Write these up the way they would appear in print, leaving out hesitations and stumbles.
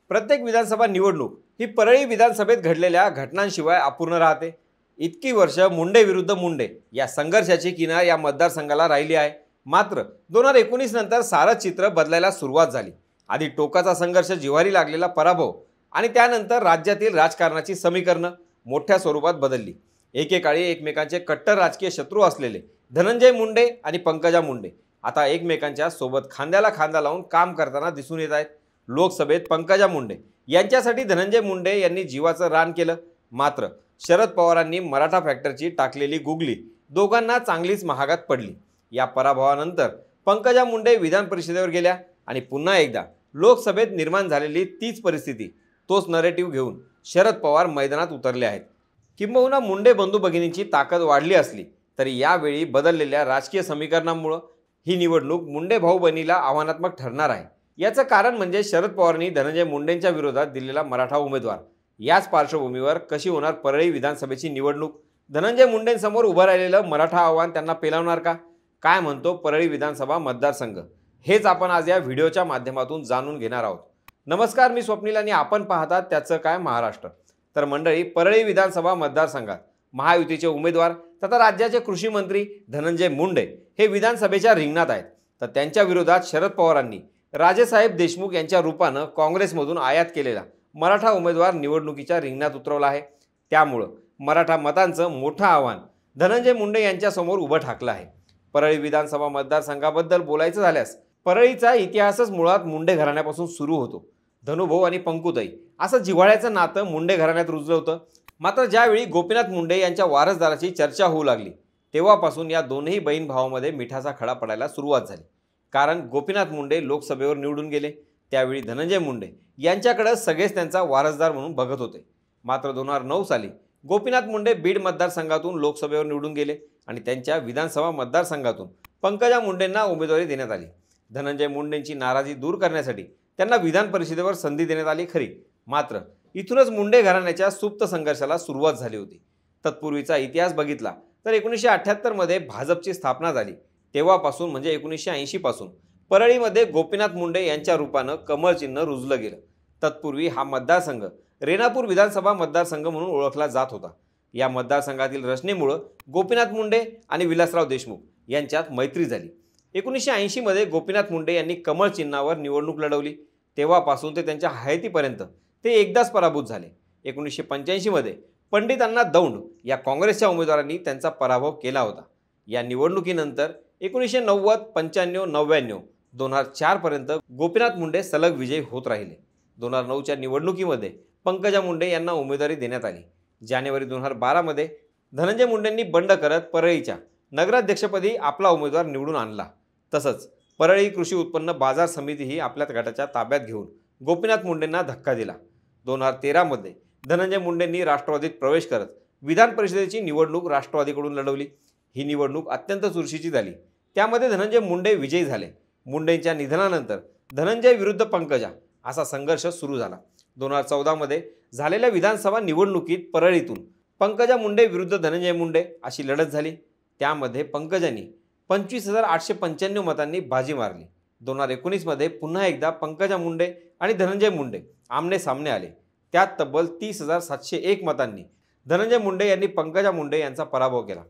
प्रत्येक विधानसभा निवडणूक ही परळी विधानसभेत घडलेल्या घटनांशिवाय अपूर्ण राहते। इतकी वर्ष मुंडे विरुद्ध मुंडे या संघर्षाची किनार या मतदारसंघाला राहिली आहे। मात्र 2019 नंतर सारं चित्र बदलायला सुरुवात झाली। आधी टोकाचा संघर्ष, जिव्हारी लागलेला पराभव आणि त्यानंतर राज्यातील राजकारणाची समीकरणं मोठ्या स्वरूपात बदलली। एकेकाळी एकमेकांचे कट्टर राजकीय शत्रू असलेले धनंजय मुंडे आणि पंकजा मुंडे आता एकमेकांच्या सोबत खांद्याला खांदा लावून काम करताना दिसून येत आहेत। लोकसभेत पंकजा मुंडे यांच्यासाठी धनंजय मुंडे यांनी जीवाचं रान केलं। मात्र शरद पवारांनी मराठा फॅक्टरची टाकलेली गुगली दोघांना चांगलीच महागात पडली। या पराभवानंतर पंकजा मुंडे विधान परिषदेवर गेल्या आणि पुन्हा एकदा लोकसभेत निर्माण झालेली तीच परिस्थिती, तोच नरेटिव्ह घेऊन शरद पवार मैदानात उतरले आहेत। किंबहुना मुंडे बंधू भगिनींची ताकद वाढली असली तरी यावेळी बदललेल्या राजकीय समीकरणांमुळे ही निवडणूक मुंडे भाऊ बहिणीला आव्हानात्मक ठरणार आहे। याचं कारण म्हणजे शरद पवारांनी धनंजय मुंडेंच्या विरोधात दिलेला मराठा उमेदवार। याच पार्श्वभूमीवर कशी होणार परळी विधानसभेची निवडणूक? धनंजय मुंडेंसमोर उभं राहिलेलं मराठा आव्हान त्यांना पेलवणार का? काय म्हणतो परळी विधानसभा मतदारसंघ? हेच आपण आज या व्हिडिओच्या माध्यमातून जाणून घेणार आहोत। नमस्कार, मी स्वप्नील आणि आपण पाहतात त्याचं काय महाराष्ट्र। तर मंडळी, परळी विधानसभा मतदारसंघात महायुतीचे उमेदवार तथा राज्याचे कृषी मंत्री धनंजय मुंडे हे विधानसभेच्या रिंगणात आहेत। तर त्यांच्या विरोधात शरद पवारांनी राजेसाहेब देशमुख यांच्या रूपानं काँग्रेसमधून आयात केलेला मराठा उमेदवार निवडणुकीच्या रिंगणात उतरवला आहे। त्यामुळे मराठा मतांचं मोठं आव्हान धनंजय मुंडे यांच्यासमोर उभं ठाकलं आहे। परळी विधानसभा मतदारसंघाबद्दल बोलायचं झाल्यास परळीचा इतिहासच मुळात मुंडे घराण्यापासून सुरू होतो। धनुभाऊ आणि पंकुताई असं जिव्हाळ्याचं नातं मुंडे घराण्यात रुजलं होतं। मात्र ज्यावेळी गोपीनाथ मुंडे यांच्या वारसदाराची चर्चा होऊ लागली तेव्हापासून या दोन्ही बहीण भावांमध्ये मिठाचा खडा पडायला सुरुवात झाली। कारण गोपीनाथ मुंडे लोकसभेवर निवडून गेले त्यावेळी धनंजय मुंडे यांच्याकडे सगळेच त्यांचा वारसदार म्हणून बघत होते। मात्र 2009 साली गोपीनाथ मुंडे बीड मतदारसंघातून लोकसभेवर निवडून गेले आणि त्यांच्या विधानसभा मतदारसंघातून पंकजा मुंडेंना उमेदवारी देण्यात आली। धनंजय मुंडेंची नाराजी दूर करण्यासाठी त्यांना विधान परिषदेवर संधी देण्यात आली खरी, मात्र इथूनच मुंडे घराण्याच्या सुप्त संघर्षाला सुरुवात झाली होती। तत्पूर्वीचा इतिहास बघितला तर 1978 मध्ये भाजपची स्थापना झाली तेव्हापासून म्हणजे 1980 पासून परळीमध्ये गोपीनाथ मुंडे यांच्या रूपानं कमळ चिन्ह रुजलं गेलं। तत्पूर्वी हा मतदारसंघ रेणापूर विधानसभा मतदारसंघ म्हणून ओळखला जात होता। या मतदारसंघातील रचनेमुळे गोपीनाथ मुंडे आणि विलासराव देशमुख यांच्यात मैत्री झाली। 1980 मध्ये गोपीनाथ मुंडे यांनी कमळ चिन्हावर निवडणूक लढवली। तेव्हापासून ते त्यांच्या हयातीपर्यंत ते एकदाच पराभूत झाले। 1985 मध्ये पंडित अण्णा दौंड या काँग्रेसच्या उमेदवारांनी त्यांचा पराभव केला होता। या निवडणुकीनंतर 1990, 95, 99, 2004 पर्यंत गोपीनाथ मुंडे सलग विजयी होत राहिले। 2009च्या निवडणुकीमध्ये पंकजा मुंडे यांना उमेदवारी देण्यात आली। जानेवारी 2012 मध्ये धनंजय मुंडेंनी बंड करत परळीच्या नगराध्यक्षपदी आपला उमेदवार निवडून आणला। तसंच परळी कृषी उत्पन्न बाजार समितीही आपल्या गटाच्या ताब्यात घेऊन गोपीनाथ मुंडेंना धक्का दिला। 2013 मध्ये धनंजय मुंडेंनी राष्ट्रवादीत प्रवेश करत विधान परिषदेची निवडणूक राष्ट्रवादीकडून लढवली। ही निवडणूक अत्यंत चुरशीची झाली। त्यामध्ये धनंजय मुंडे विजयी झाले। मुंडेंच्या निधनानंतर धनंजय विरुद्ध पंकजा असा संघर्ष सुरू झाला। 2014 मध्ये झालेल्या विधानसभा निवडणुकीत परळीतून पंकजा मुंडे विरुद्ध धनंजय मुंडे अशी लढत झाली। त्यामध्ये पंकजांनी 25,895 मतांनी बाजी मारली। 2019 मध्ये पुन्हा एकदा पंकजा मुंडे आणि धनंजय मुंडे आमने सामने आले। त्यात तब्बल 30,701 मतांनी धनंजय मुंडे यांनी पंकजा मुंडे यांचा पराभव केला।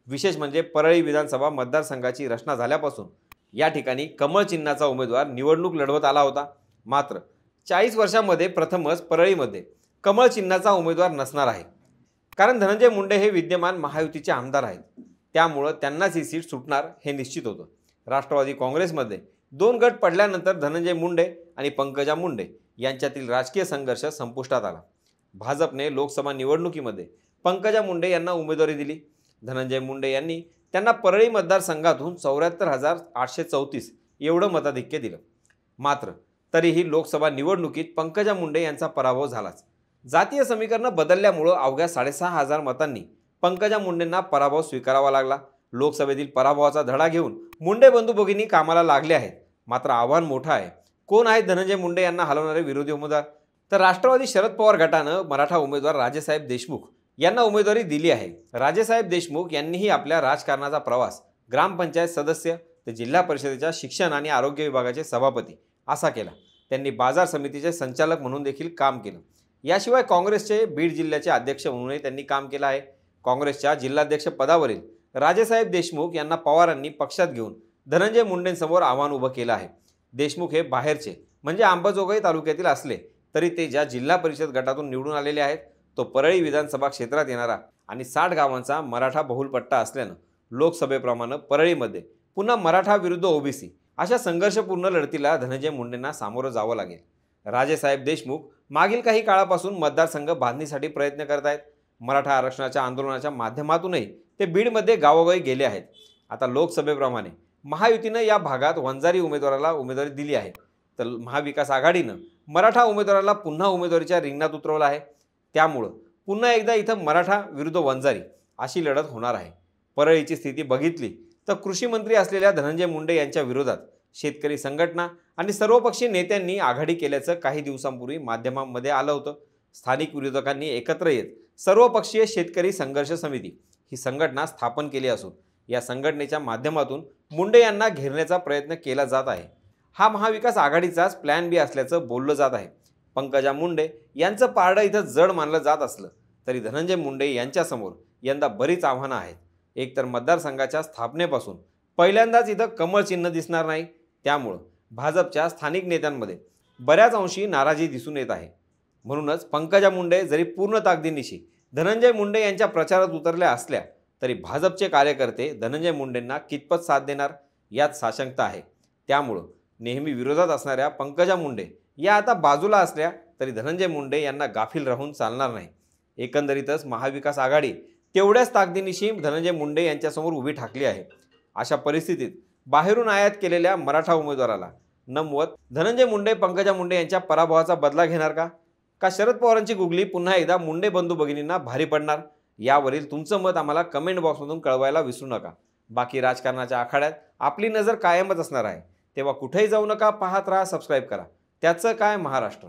विशेष म्हणजे परळी विधानसभा मतदारसंघाची रचना झाल्यापासून या ठिकाणी कमळ चिन्हाचा उमेदवार निवडणूक लढवत आला होता। मात्र 40 वर्षांमध्ये प्रथमच परळीमध्ये कमळ चिन्हाचा उमेदवार नसणार आहे। कारण धनंजय मुंडे हे विद्यमान महायुतीचे आमदार आहेत, त्यामुळे त्यांनाच ही सीट सुटणार हे निश्चित होतं। राष्ट्रवादी काँग्रेसमध्ये 2 गट पडल्यानंतर धनंजय मुंडे आणि पंकजा मुंडे यांच्यातील राजकीय संघर्ष संपुष्टात आला। भाजपने लोकसभा निवडणुकीमध्ये पंकजा मुंडे यांना उमेदवारी दिली। धनंजय मुंडे यांनी त्यांना परळी मतदारसंघातून 74,834 एवढं मताधिक्य दिलं। मात्र तरीही लोकसभा निवडणुकीत पंकजा मुंडे यांचा पराभव झालाच। जातीय समीकरण बदलल्यामुळे अवघ्या 6,500 मतांनी पंकजा मुंडेंना पराभव स्वीकारावा लागला। लोकसभेतील पराभवाचा धडा घेऊन मुंडे बंधू भगिनी कामाला लागले आहेत। मात्र आव्हान मोठं आहे। कोण आहेत धनंजय मुंडे यांना हलवणारे विरोधी उमेदवार? तर राष्ट्रवादी शरद पवार गटानं मराठा उमेदवार राजेसाहेब देशमुख यांना उमेदवारी दिली आहे। राजेसाहेब देशमुख यांनीही आपल्या राजकारणाचा प्रवास ग्रामपंचायत सदस्य ते जिल्हा परिषदेच्या शिक्षण आणि आरोग्य विभागाचे सभापती असा केला। त्यांनी बाजार समितीचे संचालक म्हणून देखील काम केलं. याशिवाय काँग्रेसचे बीड जिल्ह्याचे अध्यक्ष म्हणूनही त्यांनी काम केलं आहे. काँग्रेसच्या जिल्हाध्यक्ष पदावरील राजेसाहेब देशमुख यांना पवारांनी पक्षात घेऊन धनंजय मुंडेंसमोर आव्हान उभं केलं आहे. देशमुख हे बाहेरचे म्हणजे अंबाजोगाई तालुक्यातील असले तरी ते ज्या जिल्हा परिषद गटातून निवडून आलेले आहेत तो परळी विधानसभा क्षेत्रात येणारा आणि 60 गावांचा मराठा बहुल पट्टा असल्यानं लोकसभेप्रमाणे परळीमध्ये पुन्हा मराठा विरुद्ध ओबीसी अशा संघर्षपूर्ण लढतीला धनंजय मुंडेंना सामोरं जावं लागेल. राजेसाहेब देशमुख मागील काही काळापासून मतदारसंघ बांधणीसाठी प्रयत्न करत आहेत. मराठा आरक्षणाच्या आंदोलनाच्या माध्यमातूनही ते बीडमध्ये गावोगावी गेले आहेत. आता लोकसभेप्रमाणे महायुतीनं या भागात वंजारी उमेदवाराला उमेदवारी दिली आहे, तर महाविकास आघाडीनं मराठा उमेदवाराला पुन्हा उमेदवारीच्या रिंगणात उतरवलं आहे. त्यामुळं पुन्हा एकदा इथं मराठा विरुद्ध वंजारी अशी लढत होणार आहे. परळीची स्थिती बघितली तर कृषी मंत्री असलेल्या धनंजय मुंडे यांच्या विरोधात शेतकरी संघटना आणि सर्वपक्षीय नेत्यांनी आघाडी केल्याचं काही दिवसांपूर्वी माध्यमांमध्ये आलं होतं. स्थानिक विरोधकांनी एकत्र येत सर्वपक्षीय शेतकरी संघर्ष समिती ही संघटना स्थापन केली असून या संघटनेच्या माध्यमातून मुंडे यांना घेरण्याचा प्रयत्न केला जात आहे. हा महाविकास आघाडीचाच प्लॅन बी असल्याचं बोललं जात आहे. पंकजा मुंडे यांचं पारडं इथं जड मानलं जात असलं तरी धनंजय मुंडे यांच्यासमोर यंदा बरीच आव्हानं आहेत. एकतर मतदारसंघाच्या स्थापनेपासून पहिल्यांदाच इथं कमळ चिन्ह दिसणार नाही, त्यामुळं भाजपच्या स्थानिक नेत्यांमध्ये बऱ्याच अंशी नाराजी दिसून येत आहे. म्हणूनच पंकजा मुंडे जरी पूर्ण ताकदीनिशी धनंजय मुंडे यांच्या प्रचारात उतरल्या असल्या तरी भाजपचे कार्यकर्ते धनंजय मुंडेंना कितपत साथ देणार यात साशंकता आहे. त्यामुळं नेहमी विरोधात असणाऱ्या पंकजा मुंडे या आता बाजूला असल्या तरी धनंजय मुंडे यांना गाफील राहून चालणार नाही. एकंदरीतच महाविकास आघाडी तेवढ्याच ताकदीनिशी धनंजय मुंडे यांच्यासमोर उभी ठाकली आहे. अशा परिस्थितीत बाहेरून आयात केलेल्या मराठा उमेदवाराला नमवत धनंजय मुंडे पंकजा मुंडे यांच्या पराभवाचा बदला घेणार का शरद पवारांची गुगली पुन्हा एकदा मुंडे बंधू भगिनींना भारी पडणार? यावरील तुमचं मत आम्हाला कमेंट बॉक्समधून कळवायला विसरू नका. बाकी राजकारणाच्या आखाड्यात आपली नजर कायमच असणार आहे, तेव्हा कुठेही जाऊ नका. पाहत राहा, सबस्क्राईब करा. त्याचं काय महाराष्ट्र.